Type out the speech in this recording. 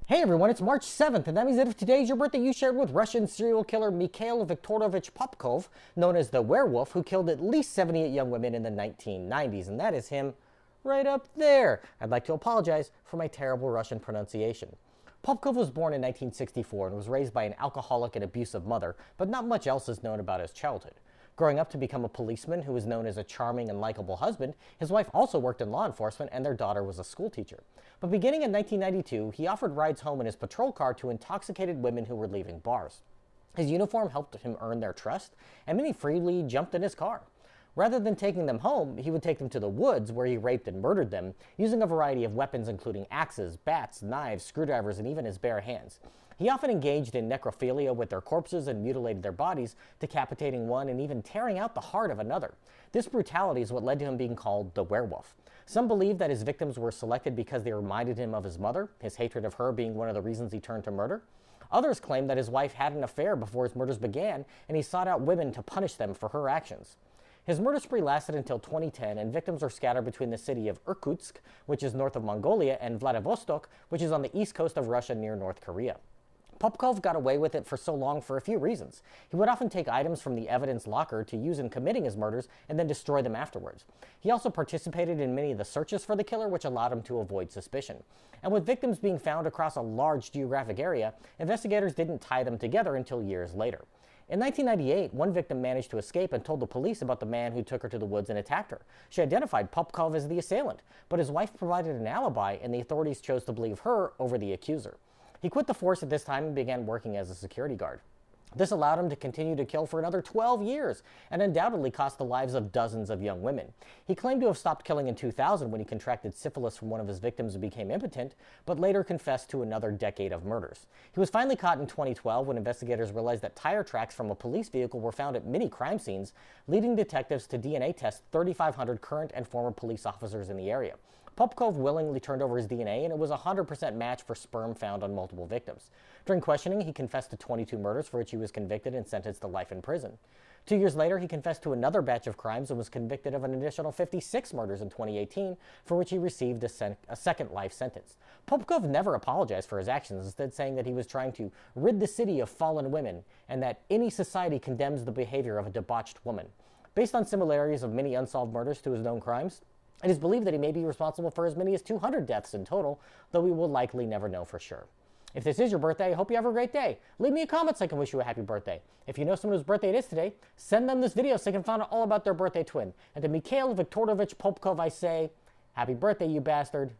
Hey everyone, it's March 7th, and that means that if today's your birthday, you shared with Russian serial killer Mikhail Viktorovich Popkov, known as the Werewolf, who killed at least 78 young women in the 1990s, and that is him right up there. I'd like to apologize for my terrible Russian pronunciation. Popkov was born in 1964 and was raised by an alcoholic and abusive mother, but not much else is known about his childhood. Growing up to become a policeman who was known as a charming and likable husband, his wife also worked in law enforcement and their daughter was a schoolteacher. But beginning in 1992, he offered rides home in his patrol car to intoxicated women who were leaving bars. His uniform helped him earn their trust, and many freely jumped in his car. Rather than taking them home, he would take them to the woods where he raped and murdered them, using a variety of weapons including axes, bats, knives, screwdrivers, and even his bare hands. He often engaged in necrophilia with their corpses and mutilated their bodies, decapitating one and even tearing out the heart of another. This brutality is what led to him being called the werewolf. Some believe that his victims were selected because they reminded him of his mother, his hatred of her being one of the reasons he turned to murder. Others claim that his wife had an affair before his murders began, and he sought out women to punish them for her actions. His murder spree lasted until 2010, and victims are scattered between the city of Irkutsk, which is north of Mongolia, and Vladivostok, which is on the east coast of Russia near North Korea. Popkov got away with it for so long for a few reasons. He would often take items from the evidence locker to use in committing his murders and then destroy them afterwards. He also participated in many of the searches for the killer, which allowed him to avoid suspicion. And with victims being found across a large geographic area, investigators didn't tie them together until years later. In 1998, one victim managed to escape and told the police about the man who took her to the woods and attacked her. She identified Popkov as the assailant, but his wife provided an alibi, and the authorities chose to believe her over the accuser. He quit the force at this time and began working as a security guard. This allowed him to continue to kill for another 12 years and undoubtedly cost the lives of dozens of young women. He claimed to have stopped killing in 2000 when he contracted syphilis from one of his victims and became impotent, but later confessed to another decade of murders. He was finally caught in 2012 when investigators realized that tire tracks from a police vehicle were found at many crime scenes, leading detectives to DNA test 3,500 current and former police officers in the area. Popkov willingly turned over his DNA, and it was a 100% match for sperm found on multiple victims. During questioning, he confessed to 22 murders for which he was convicted and sentenced to life in prison. 2 years later, he confessed to another batch of crimes and was convicted of an additional 56 murders in 2018, for which he received a second life sentence. Popkov never apologized for his actions, instead saying that he was trying to rid the city of fallen women and that any society condemns the behavior of a debauched woman. Based on similarities of many unsolved murders to his known crimes, it is believed that he may be responsible for as many as 200 deaths in total, though we will likely never know for sure. If this is your birthday, I hope you have a great day. Leave me a comment so I can wish you a happy birthday. If you know someone whose birthday it is today, send them this video so they can find out all about their birthday twin. And to Mikhail Viktorovich Popkov, I say, happy birthday, you bastard.